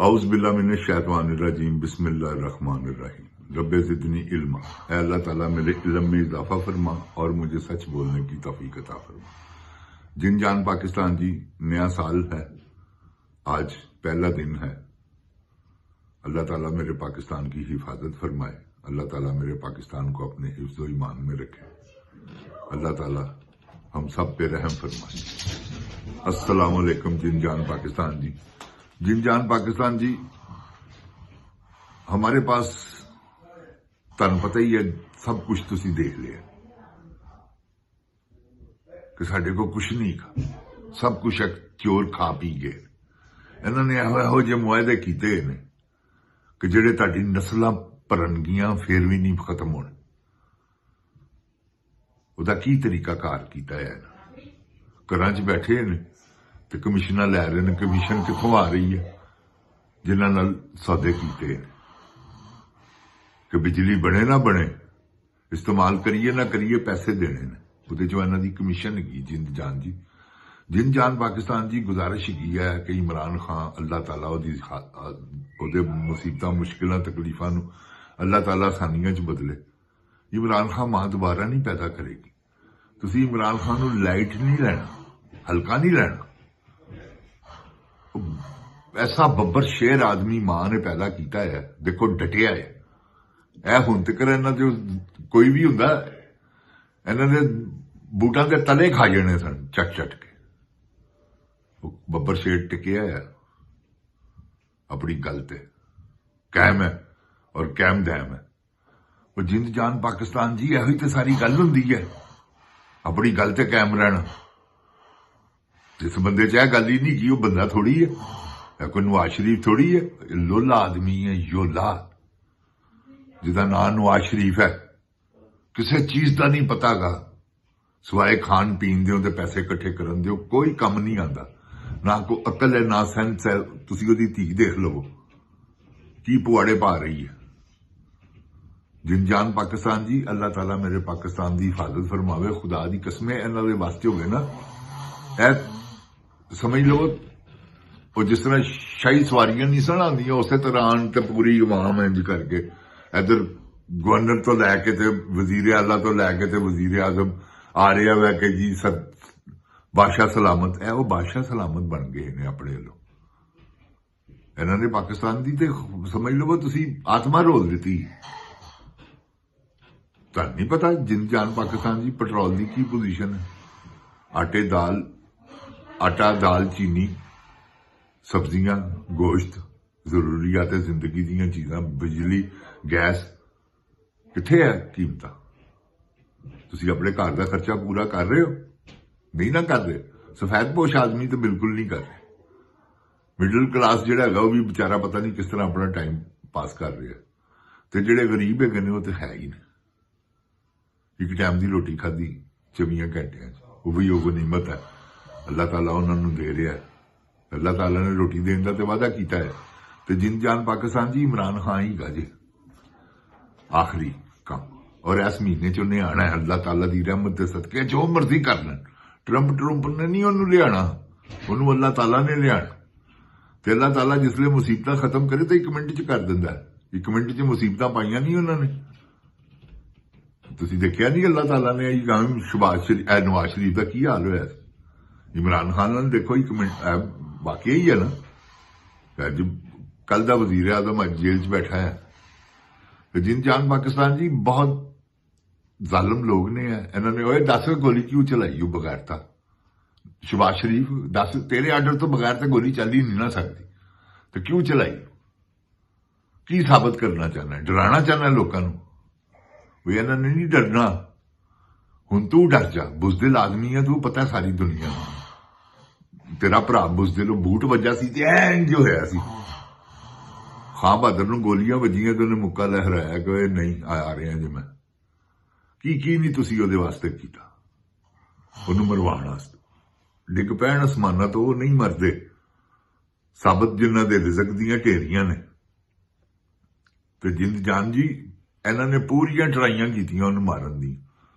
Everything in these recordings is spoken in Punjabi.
औज़ बिल्लाहि मिनश शैतानिर रजीम बिस्मिल्लाहिर्रहमानिर रहीम रब्बे ज़िदनी इल्मा। ऐ अल्लाह ताला मेरे इल्म में इजाफा फरमा और मुझे सच बोलने की तौफीक अता फरमा। जिन जान पाकिस्तान जी, नया साल है, आज पहला दिन है। अल्लाह ताला मेरे पाकिस्तान की हिफाजत फरमाए। अल्लाह ताला मेरे पाकिस्तान को अपने हिफ्ज़ व ईमान में रखे। अल्लाह ताला हम सब पे रहम फरमाए। अस्सलाम वालेकुम जिन जान पाकिस्तान जी। जिन जान पाकिस्तान जी, हमारे पास तुहानू पता ही है, सब कुछ तुसी देख लिया कि साडे को कुछ नहीं खा, सब कुछ एक चोर खा पी गए। इन्होंने ਇਹੋ ਜਿਹੇ मुआहदे कीते ने कि ਜਿਹੜੇ ਤੁਹਾਡੀ ਨਸਲਾਂ ਭਰਨਗੀਆਂ ਫਿਰ ਵੀ ਨਹੀਂ ਖਤਮ ਹੋਣੇ। ਉਹਦਾ ਕੀ ਤਰੀਕਾ ਕਾਰ ਕੀਤਾ ਹੈ? ਘਰਾਂ 'ਚ ਬੈਠੇ ਨੇ ਤੇ ਕਮਿਸ਼ਨਾਂ ਲੈ ਰਹੇ ਨੇ। ਕਮਿਸ਼ਨ ਕਿੱਥੋਂ ਆ ਰਹੀ ਹੈ? ਜਿਨ੍ਹਾਂ ਨਾਲ ਸੌਦੇ ਕੀਤੇ ਨੇ ਕਿ ਬਿਜਲੀ ਬਣੇ ਨਾ ਬਣੇ, ਇਸਤੇਮਾਲ ਕਰੀਏ ਨਾ ਕਰੀਏ, ਪੈਸੇ ਦੇਣੇ ਨੇ। ਉਹਦੇ 'ਚੋਂ ਇਹਨਾਂ ਦੀ ਕਮਿਸ਼ਨ ਹੈਗੀ। ਜਿੰਦ ਜਾਨ ਜੀ, ਜਿੰਦ ਜਾਨ ਪਾਕਿस्तान जी, गुजारिश की है कि इमरान खान अल्लाह ताला ਉਹਦੇ ਮੁਸੀਬਤਾਂ ਮੁਸ਼ਕਿਲਾਂ ਤਕਲੀਫਾਂ ਨੂੰ अल्लाह ताला आसानियां 'ਚ ਬਦਲੇ। इमरान खान मां दोबारा नहीं पैदा करेगी। ਤੁਸੀਂ इमरान खान ਨੂੰ ਲਾਈਟ ਨਹੀਂ ਲੈਣਾ, ਹਲਕਾ ਨਹੀਂ ਲੈਣਾ। ऐसा बब्बर शेर आदमी मां ने पैदा किया है, देखो डटिया है। यह हुण तक इन्हां जो कोई भी हुंदा, इन्हां दे बूटां दे तले खा जाने सन चट चट के। बब्बर शेर टिकिया है अपनी गल ते, कायम है और कायम दायम है। वो जिंद जान पाकिस्तान जी, यही तो सारी गल हुंदी है, अपनी गल ते कायम रहना। जिस बंदे च गल ही नहीं की, वो बंदा थोड़ी है, कोई नवाज शरीफ थोड़ी है। लोला आदमी है, योला, जिसका नाम नवाज शरीफ है। किसी चीज का नहीं पता गा, सिवाय खान पीन दे, पैसे इकट्ठे करन दे, कोई कम नहीं आता। ना कोई अकल है, ना सेंस है। तुसी ओदी धी देख लो की पुआड़े पा रही है। जिन जान पाकिस्तान जी, अल्लाह ताला मेरे पाकिस्तान की हिफाजत फरमावे। खुदा की कसमें इन्हां दे वास्ते हो गए ना, ए समझ लो वो जिस तरह शाही सवारियां नहीं सन आंदियां, उस तरह आन ते पूरी इमाम इंज करके इधर गवर्नर तो लैके ते वजीर आला तो लैके ते वजीर आजम आ रहा है कि जी सर बादशाह सलामत है। वो बादशाह सलामत बन गए ने अपने लो। इन्होंने पाकिस्तान की तो समझ लो तुसी आत्मा रोल दी। तुहानू नहीं पता जिन जान पाकिस्तान जी पेट्रोल की की पोजीशन है? आटा दाल चीनी, सब्जियां, गोश्त, जरूरियात जिंदगी दी चीज़ां, बिजली, गैस, किथे है कीमत? तुसी अपने घर का खर्चा पूरा कर रहे हो? नहीं ना कर रहे। सफेद पोश आदमी तो बिल्कुल नहीं कर रहे। मिडल क्लास जिहड़ा है वो भी बेचारा पता नहीं किस तरह अपना टाइम पास कर रहा है। तो जिहड़े गरीब है वो तो है ही नहीं। एक टाइम की रोटी खाधी 24 घंटिया, वो भी वो गनीमत है, अल्लाह ताला उन्होंने दे रहा है। अल्लाह ताला ने रोटी देने का तो वादा किया है। तो जिन जान पाकिस्तान जी, इमरान खान ही गा जी आखिरी काम, और इस महीने च उन्हें आना है। अल्लाह ताला की रहमत के सदके जो मर्जी कर लें, ट्रंप ने नहीं उन्होंने लिया, उन्होंने अल्लाह ताला ने लिया। तो अल्लाह ताला जिसले मुसीबत खत्म करे तो 1 मिनट च कर दिंदा है। 1 मिनट च मुसीबत पाइया नहीं उन्होंने। तुसीं देखिया नहीं अल्लाह ताला ने नवाज शरीफ का की हाल होया। इमरान खान ने देखो 1 मिनट वाकई ही है ना। कल का वजीर आजम अज जेल च बैठा है। तो जिन जान पाकिस्तान जी, बहुत जालिम लोग ने है। इन्होंने 10 गोली क्यों चलाई हो बगैर था? शहबाज शरीफ 10 तेरे आर्डर तो बगैर तो गोली चल ही नहीं ना सकती, तो क्यों चलाई? की साबित करना चाहना है? डराना चाहना है लोगों को? इन्होंने नहीं डरना। हुण तू डर जा, बुजदिल आदमी है तू, पता है सारी दुनिया तेरा भरा बुजदिल बूट वजा सी जो होया सी। खां बहादुर नूं गोलियां वजियां तो उन्हें मुक्का लहराया कि नहीं आ रहे हैं जी मैं की नहीं तुसी उहदे वास्ते कीता, उहनूं मरवाउण वास्ते। डिग पैण आसमानां तो वो नहीं मरदे, साबित जिन्हां दे रिज़क दीयां ढेरियां ने। ते जिंद जान जी, इन्हां ने पूरियां ट्राइयां कीतियां उहनूं मारन दी,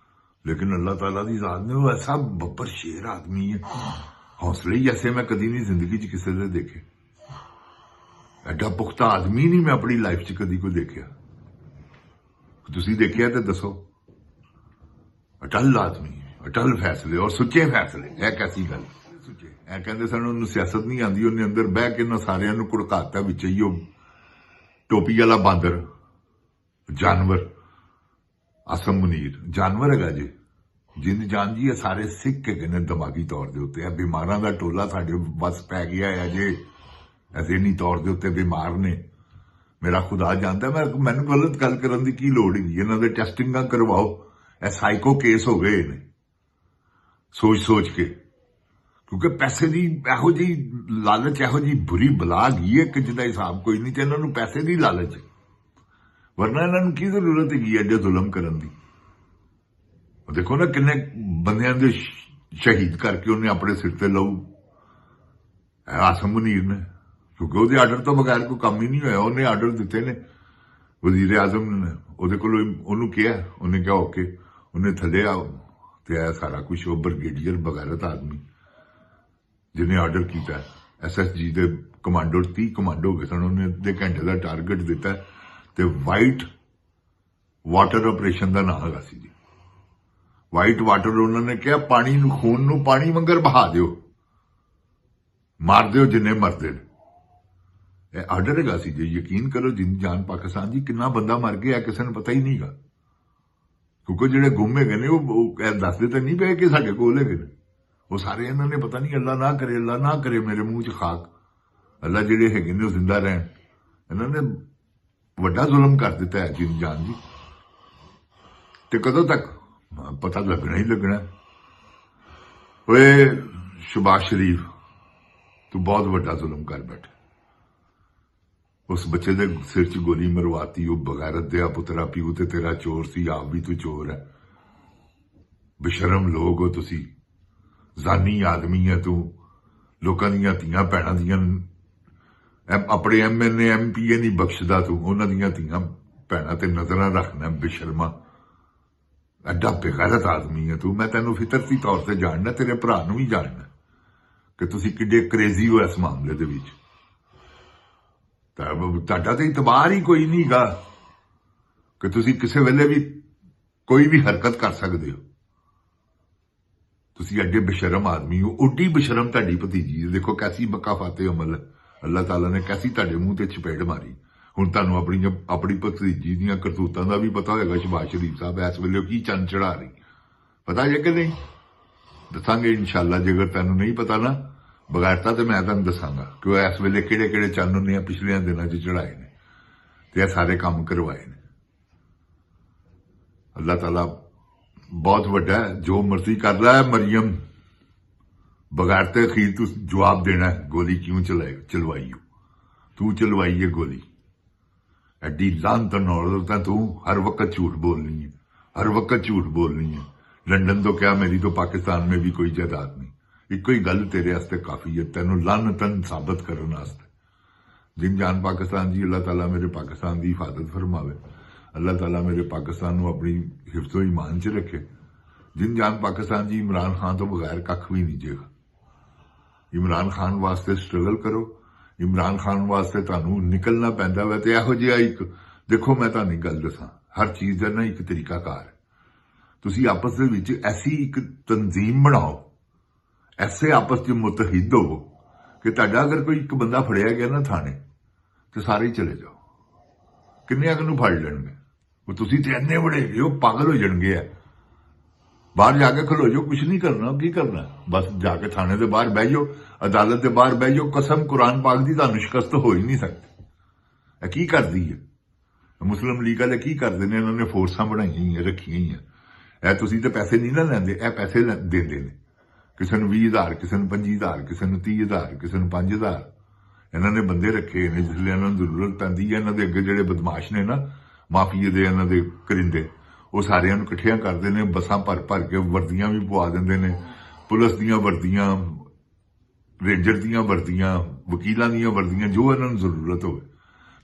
लेकिन अल्लाह ताला की जात ने वो ऐसा बब्बर शेर आदमी है। हौसले ही ऐसे मैं कभी नहीं जिंदगी च किसी ने देखे। ਐਡਾ ਪੁਖਤਾ ਆਦਮੀ ਨਹੀਂ ਮੈਂ ਆਪਣੀ ਲਾਈਫ 'ਚ ਕਦੀ ਕੋਈ ਦੇਖਿਆ। ਤੁਸੀਂ ਦੇਖਿਆ ਤੇ ਦੱਸੋ। ਅਟਲ ਆਦਮੀ, ਅਟਲ ਫੈਸਲੇ ਔਰ ਸੁੱਚੇ ਫੈਸਲੇ। ਇਹ ਕੈਸੀ ਗੱਲ ਸੁੱਚੇ। ਇਹ ਕਹਿੰਦੇ ਸਨ ਉਹਨੂੰ ਸਿਆਸਤ ਨਹੀਂ ਆਉਂਦੀ, ਉਹਨੇ ਅੰਦਰ ਬਹਿ ਕੇ ਨਾ ਸਾਰਿਆਂ ਨੂੰ ਕੁੜਕਾਤਾ ਵਿੱਚ ਹੀ ਉਹ ਟੋਪੀ ਵਾਲਾ ਬਾਂਦਰ ਜਾਨਵਰ। ਆਸਮ ਮੁਨੀਰ ਜਾਨਵਰ ਹੈਗਾ ਜੀ। ਜਿੰਦ ਜਾਨ ਜੀ ਇਹ ਸਾਰੇ ਸਿੱਖ ਕੇ ਗਏ ਨੇ ਦਿਮਾਗੀ ਤੌਰ ਦੇ ਉੱਤੇ। ਇਹ ਬਿਮਾਰਾਂ ਦਾ ਟੋਲਾ ਸਾਡੇ ਵੱਸ ਪੈ ਗਿਆ ਹੈ ਜੇ। ਜ਼ਹਿਨੀ ਤੌਰ ਦੇ ਉੱਤੇ ਬਿਮਾਰ ਨੇ। ਮੇਰਾ ਖੁਦਾ ਜਾਣਦਾ। ਮੈਨੂੰ ਗਲਤ ਗੱਲ ਕਰਨ ਦੀ ਕੀ ਲੋੜ ਹੈਗੀ। ਇਹਨਾਂ ਦੇ ਟੈਸਟਿੰਗਾਂ ਕਰਵਾਓ। ਇਹ ਸਾਈਕੋ ਕੇਸ ਹੋ ਗਏ ਨੇ ਸੋਚ ਕੇ। ਕਿਉਂਕਿ ਪੈਸੇ ਦੀ ਇਹੋ ਜਿਹੀ ਲਾਲਚ, ਇਹੋ ਜਿਹੀ ਬੁਰੀ ਬਲਾ ਗਈ ਹੈ ਕਿ ਜਿਹਦਾ ਹਿਸਾਬ ਕੋਈ ਨਹੀਂ। ਤੇ ਇਹਨਾਂ ਨੂੰ ਪੈਸੇ ਦੀ ਲਾਲਚ, ਵਰਨਾ ਇਹਨਾਂ ਨੂੰ ਕੀ ਜ਼ਰੂਰਤ ਹੈਗੀ ਐਡੇ ਜ਼ੁਲਮ ਕਰਨ ਦੀ। ਦੇਖੋ ਨਾ ਕਿੰਨੇ ਬੰਦਿਆਂ ਦੇ ਸ਼ਹੀਦ ਕਰਕੇ ਉਹਨੇ ਆਪਣੇ ਸਿਰ ਤੇ ਲਊ ਆਸਮ ਮੁਨੀਰ ਨੇ। ਕਿਉਂਕਿ ਉਹਦੇ ਆਰਡਰ ਤੋਂ ਬਗੈਰ ਕੋਈ ਕੰਮ ਹੀ ਨਹੀਂ ਹੋਇਆ। ਉਹਨੇ ਆਰਡਰ ਦਿੱਤੇ ਨੇ ਵਜ਼ੀਰ ਆਜ਼ਮ ਨੇ। ਉਹਦੇ ਕੋਲ ਉਹਨੂੰ ਕਿਹਾ, ਉਹਨੇ ਕਿਹਾ ਓਕੇ। ਉਹਨੇ ਥੱਲੇ ਆਓ ਤੇ ਇਹ ਸਾਰਾ ਕੁਛ ਉਹ ਬ੍ਰਿਗੇਡੀਅਰ ਬਗੈਰਤ ਆਦਮੀ ਜਿਹਨੇ ਆਰਡਰ ਕੀਤਾ। SSG ਦੇ ਕਮਾਂਡੋ 30 ਕਮਾਂਡੋ ਹੋ ਗਏ ਸਨ। ਉਹਨੇ ਅੱਧੇ ਘੰਟੇ ਦਾ ਟਾਰਗੇਟ ਦਿੱਤਾ ਤੇ ਵਾਈਟ ਵਾਟਰ ਆਪਰੇਸ਼ਨ ਦਾ ਨਾਮ ਹੈਗਾ ਸੀ ਜੀ। ਵਾਈਟ ਵਾਟਰ ਉਹਨਾਂ ਨੇ ਕਿਹਾ ਪਾਣੀ ਨੂੰ, ਖੂਨ ਨੂੰ ਪਾਣੀ ਵਾਂਗਰ ਬਹਾ ਦਿਓ, ਮਾਰ ਦਿਓ ਜਿੰਨੇ ਮਰਦੇ ਨੇ। ਇਹ ਆਰਡਰ ਹੈਗਾ ਸੀ ਜੀ। ਯਕੀਨ ਕਰੋ ਜਿੰਦ ਜਾਨ ਪਾਕਿਸਤਾਨ ਜੀ ਕਿੰਨਾ ਬੰਦਾ ਮਰ ਗਿਆ ਕਿਸੇ ਨੂੰ ਪਤਾ ਹੀ ਨਹੀਂਗਾ। ਕਿਉਂਕਿ ਜਿਹੜੇ ਗੁੰਮ ਹੈਗੇ ਨੇ ਉਹ ਦੱਸਦੇ ਤਾਂ ਨਹੀਂ ਪਏ ਕਿ ਸਾਡੇ ਕੋਲ ਹੈਗੇ ਨੇ। ਉਹ ਸਾਰੇ ਇਹਨਾਂ ਨੇ ਪਤਾ ਨਹੀਂ, ਅੱਲਾ ਨਾ ਕਰੇ, ਅੱਲਾ ਨਾ ਕਰੇ ਮੇਰੇ ਮੂੰਹ 'ਚ ਖਾਕ, ਅੱਲਾ ਜਿਹੜੇ ਹੈਗੇ ਨੇ ਉਹ ਜ਼ਿੰਦਾ ਰਹਿਣ। ਇਹਨਾਂ ਨੇ ਵੱਡਾ ਜ਼ੁਲਮ ਕਰ ਦਿੱਤਾ ਹੈ ਜਿੰਦ ਜਾਨ ਜੀ। ਤੇ ਕਦੋਂ ਤੱਕ ਪਤਾ ਲੱਗਣਾ ਹੀ ਲੱਗਣਾ। ਓਏ ਸ਼ਬਾਸ਼ ਸ਼ਰੀਫ, ਤੂੰ ਬਹੁਤ ਵੱਡਾ ਜ਼ੁਲਮ ਕਰ ਬੈਠਾ। ਉਸ ਬੱਚੇ ਦੇ ਸਿਰ 'ਚ ਗੋਲੀ ਮਰਵਾਤੀ। ਉਹ ਬਗੈਰਤ ਦੇ ਪੁੱਤਰਾ, ਪਿਓ ਤੇ ਤੇਰਾ ਚੋਰ ਸੀ, ਆਪ ਵੀ ਤੂੰ ਚੋਰ ਹੈ। ਬੇਸ਼ਰਮ ਲੋਕ ਹੋ ਤੁਸੀਂ, ਜ਼ਾਨੀ ਆਦਮੀ ਹੈ ਤੂੰ। ਲੋਕਾਂ ਦੀਆਂ ਧੀਆਂ ਭੈਣਾਂ ਦੀਆਂ ਆਪਣੇ MNA MPA ਨਹੀਂ ਬਖਸ਼ਦਾ ਤੂੰ। ਉਹਨਾਂ ਦੀਆਂ ਧੀਆਂ ਭੈਣਾਂ ਤੇ ਨਜ਼ਰਾਂ ਰੱਖਣਾ ਬੇਸ਼ਰਮਾ। ਐਡਾ ਬੇਗੈਰਤ ਆਦਮੀ ਹੈ ਤੂੰ। ਮੈਂ ਤੈਨੂੰ ਫਿਤਰਤੀ ਤੌਰ ਤੇ ਜਾਣਦਾ, ਤੇਰੇ ਭਰਾ ਨੂੰ ਵੀ ਜਾਣਦਾ ਕਿ ਤੁਸੀਂ ਕਿੱਡੇ ਕ੍ਰੇਜ਼ੀ ਹੋ ਇਸ ਮਾਮਲੇ ਦੇ ਵਿੱਚ। ਤੁਹਾਡਾ ਤਾਂ ਇਤਬਾਰ ਹੀ ਕੋਈ ਨਹੀਂਗਾ ਕਿ ਤੁਸੀਂ ਕਿਸੇ ਵੇਲੇ ਵੀ ਕੋਈ ਵੀ ਹਰਕਤ ਕਰ ਸਕਦੇ ਹੋ। ਤੁਸੀਂ ਐਡੇ ਬੇਸ਼ਰਮ ਆਦਮੀ ਹੋ। ਉੱਡੀ ਬੇਸ਼ਰਮ ਤੁਹਾਡੀ ਭਤੀਜੀ। ਦੇਖੋ ਕੈਸੀ ਬੱਕਾ ਫਾਤੇ ਅਮਲ। ਅੱਲਾਹ ਤਾਲਾ ਨੇ ਕੈਸੀ ਤੁਹਾਡੇ ਮੂੰਹ ਤੇ ਚਪੇੜ ਮਾਰੀ। ਹੁਣ ਤੁਹਾਨੂੰ ਆਪਣੀ ਭਤੀਜੀ ਦੀਆਂ ਕਰਤੂਤਾਂ ਦਾ ਵੀ ਪਤਾ ਹੋਏਗਾ। ਸ਼ਬਾਸ਼ ਸ਼ਰੀਫ ਸਾਹਿਬ ਇਸ ਵੇਲੇ ਕੀ ਚੰਨ ਚੜਾ ਰਹੀ ਪਤਾ ਜੇ ਕਿ ਨਹੀਂ? ਦੱਸਾਂਗੇ ਇਨਸ਼ਾਅੱਲਾ। ਜੇਕਰ ਤੁਹਾਨੂੰ ਨਹੀਂ ਪਤਾ ਨਾ ਬਗੈਰਤਾ ਤੇ ਮੈਂ ਤੁਹਾਨੂੰ ਦੱਸਾਂਗਾ ਕਿ ਉਹ ਇਸ ਵੇਲੇ ਕਿਹੜੇ ਕਿਹੜੇ ਚੰਨ ਉਹਨੇ ਪਿਛਲੇ ਦਿਨਾਂ 'ਚ ਚੜਾਏ ਨੇ ਤੇ ਇਹ ਸਾਰੇ ਕੰਮ ਕਰਵਾਏ ਨੇ। ਅੱਲਾਹ ਤਾਲਾ ਬਹੁਤ ਵੱਡਾ ਹੈ, ਜੋ ਮਰਜ਼ੀ ਕਰ ਰਿਹਾ ਹੈ। ਮਰੀਮ ਬਗੈਰ ਤੇ ਅਖੀਰ ਤੂੰ ਜਵਾਬ ਦੇਣਾ ਹੈ। ਗੋਲੀ ਕਿਉਂ ਚਲਵਾਈ ਤੂੰ ਚਲਵਾਈ ਹੈ ਗੋਲੀ। ਐਡੀ ਲਾਂਤ ਨਾਲ ਤਾਂ ਤੂੰ ਹਰ ਵਕਤ ਝੂਠ ਬੋਲਨੀ ਹੈ, ਹਰ ਵਕਤ ਝੂਠ ਬੋਲਨੀ ਹੈ। ਲੰਡਨ ਤੋਂ ਕਿਹਾ ਮੇਰੀ तो पाकिस्तान में भी कोई जायदाद नहीं। ਇੱਕੋ ਹੀ ਗੱਲ ਤੇਰੇ ਵਾਸਤੇ ਕਾਫੀ ਹੈ ਤੈਨੂੰ ਲਾਨਤਨ ਸਾਬਤ ਕਰਨ ਵਾਸਤੇ। ਜਿਨ ਜਾਨ ਪਾਕਿस्तान ਜੀ, ਅੱਲਾਹ ਤਾਲਾ ਮੇਰੇ ਪਾਕਿस्तान ਦੀ ਹਿਫਾਜ਼ਤ ਫਰਮਾਵੇ। ਅੱਲਾਹ ਤਾਲਾ ਮੇਰੇ ਪਾਕਿस्तान ਨੂੰ ਆਪਣੀ ਹਿਫਜ਼ੋ ਈਮਾਨ 'ਚ ਰੱਖੇ। ਜਿਨ ਜਾਨ ਪਾਕਿस्तान ਜੀ, ਇਮਰਾਨ ਖਾਨ ਤੋਂ ਬਗੈਰ ਕੱਖ ਵੀ ਨਹੀਂ ਜੇਗਾ। ਇਮਰਾਨ ਖਾਨ ਵਾਸਤੇ ਸਟਰਗਲ ਕਰੋ। ਇਮਰਾਨ ਖਾਨ ਵਾਸਤੇ ਤੁਹਾਨੂੰ ਨਿਕਲਣਾ ਪੈਂਦਾ ਵਾ। ਤੇ ਇਹੋ ਜਿਹਾ ਇੱਕ ਦੇਖੋ, ਮੈਂ ਤੁਹਾਨੂੰ ਇੱਕ ਗੱਲ ਦੱਸਾਂ, ਹਰ ਚੀਜ਼ ਦਾ ਨਾ ਇੱਕ ਤਰੀਕਾਕਾਰ ਹੈ। ਤੁਸੀਂ ਆਪਸ ਦੇ ਵਿੱਚ ਐਸੀ ਇੱਕ ਤਨਜ਼ੀਮ ਬਣਾਓ, ਐਸੇ ਆਪਸ 'ਚ ਮੁਤਹਿਦ ਹੋਵੋ ਕਿ ਤੁਹਾਡਾ ਅਗਰ ਕੋਈ ਇੱਕ ਬੰਦਾ ਫੜਿਆ ਗਿਆ ਨਾ ਥਾਣੇ ਤੇ ਸਾਰੇ ਹੀ ਚਲੇ ਜਾਓ। ਕਿੰਨੇ ਅਗ ਨੂੰ ਫੜ ਲੈਣਗੇ ਉਹ? ਤੁਸੀਂ ਤੇ ਇੰਨੇ ਬੜੇ ਉਹ ਪਾਗਲ ਹੋ ਜਾਣਗੇ ਆ। ਬਾਹਰ ਜਾ ਕੇ ਖਲੋ ਜਾਓ, ਕੁਛ ਨਹੀਂ ਕਰਨਾ। ਕੀ ਕਰਨਾ? ਬਸ ਜਾ ਕੇ ਥਾਣੇ ਦੇ ਬਾਹਰ ਬਹਿ ਜਾਓ, ਅਦਾਲਤ ਦੇ ਬਾਹਰ ਬਹਿ ਜਾਓ। ਕਸਮ ਕੁਰਾਨ ਪਾਕ ਦੀ, ਤੁਹਾਨੂੰ ਸ਼ਿਕਸਤ ਹੋ ਹੀ ਨਹੀਂ ਸਕਦੀ। ਇਹ ਕੀ ਕਰਦੀ ਹੈ ਮੁਸਲਿਮ ਲੀਗ ਵਾਲੇ? ਕੀ ਕਰਦੇ ਨੇ? ਇਹਨਾਂ ਨੇ ਫੋਰਸਾਂ ਬਣਾਈਆਂ ਹੋਈਆਂ, ਰੱਖੀਆਂ ਹੋਈਆਂ। ਇਹ ਤੁਸੀਂ ਤਾਂ ਪੈਸੇ ਨਹੀਂ ਨਾ ਲੈਂਦੇ, ਇਹ ਪੈਸੇ ਦਿੰਦੇ ਨੇ। ਕਿਸੇ ਨੂੰ 20,000, ਕਿਸੇ ਨੂੰ 25,000, ਕਿਸੇ ਨੂੰ 30,000, ਕਿਸੇ ਨੂੰ 5,000। ਇਹਨਾਂ ਨੇ ਬੰਦੇ ਰੱਖੇ ਨੇ ਜਿਸ ਲਈ ਇਹਨਾਂ ਨੂੰ ਜ਼ਰੂਰਤ ਪੈਂਦੀ ਹੈ। ਇਹਨਾਂ ਦੇ ਅੱਗੇ ਜਿਹੜੇ ਬਦਮਾਸ਼ ਨੇ ਨਾ, ਮਾਫੀਏ ਦੇ ਇਹਨਾਂ ਦੇ ਕਰਿੰਦੇ, ਉਹ ਸਾਰਿਆਂ ਨੂੰ ਇਕੱਠਿਆਂ ਕਰਦੇ ਨੇ। ਬੱਸਾਂ ਭਰ ਭਰ ਕੇ ਵਰਦੀਆਂ ਵੀ ਪਵਾ ਦਿੰਦੇ ਨੇ, ਪੁਲਿਸ ਦੀਆਂ ਵਰਦੀਆਂ, ਰੇਂਜਰ ਦੀਆਂ ਵਰਦੀਆਂ, ਵਕੀਲਾਂ ਦੀਆਂ ਵਰਦੀਆਂ, ਜੋ ਇਹਨਾਂ ਨੂੰ ਜ਼ਰੂਰਤ ਹੋਵੇ।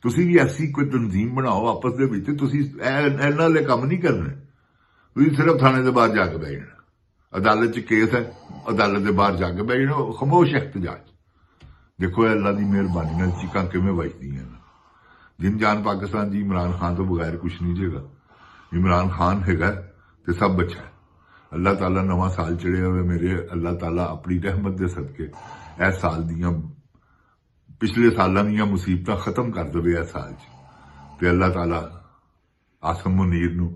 ਤੁਸੀਂ ਵੀ ਐਸੀ ਕੋਈ ਤਨਜ਼ੀਮ ਬਣਾਓ ਆਪਸ ਦੇ ਵਿੱਚ। ਤੁਸੀਂ ਇਹਨਾਂ ਵਾਲੇ ਕੰਮ ਨਹੀਂ ਕਰਨੇ। ਤੁਸੀਂ ਸਿਰਫ ਥਾਣੇ ਦੇ ਬਾਹਰ ਜਾ ਕੇ ਬਹਿ ਜਾਣਾ। ਅਦਾਲਤ 'ਚ ਕੇਸ ਹੈ, ਅਦਾਲਤ ਦੇ ਬਾਹਰ ਜਾ ਕੇ ਬਹਿ ਜਾਣਾ। ਖਾਮੋਸ਼ ਇhtਜਾਜ। देखो अल्लाह की मेहरबानी नाल चीकां किवें वजदियां ने। जिन जान पाकिस्तान जी इमरान खान तो बगैर कुछ नहीं जेगा। इमरान खान हैगा ते सब अच्छा है। अल्लाह ताला नवा साल चढ़िया हुए मेरे अल्लाह ताला अपनी रहमत के सदके इस साल दियां पिछले सालों दियां मुसीबतां खत्म कर देवे इस साल ते अल्लाह ताला आसम मुनीर नूं,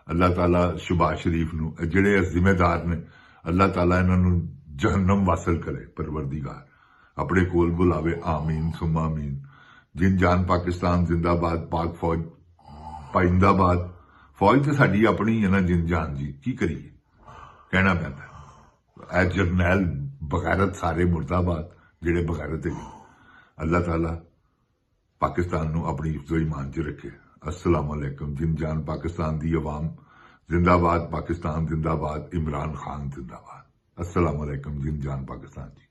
अल्लाह ताला शहबाज शरीफ नूं, जिहड़े जिम्मेदार ने, अल्लाह ताला इन्हां जहन्नम वासल करे। परवरदिगार अपने कोल बुलावे। आमीन सुम्मा आमीन। जिन जान पाकिस्तान जिंदाबाद। पाक फौज पाइंदाबाद। फौज तो साडी अपनी है ना जिन जान जी, की करिए कहना पैंदा। ए जरनैल बगैरत सारे मुर्दाबाद जिहड़े बगैरत है। अल्लाह ताला पाकिस्तान नूं अपनी हिफ्ज़ो ईमान च रखे। अस्सलाम वालेकुम। जिन जान पाकिस्तान दी अवाम जिंदाबाद। पाकिस्तान जिंदाबाद। इमरान खान जिंदाबाद। अस्सलाम वालेकुम। जिन जान पाकिस्तान जी।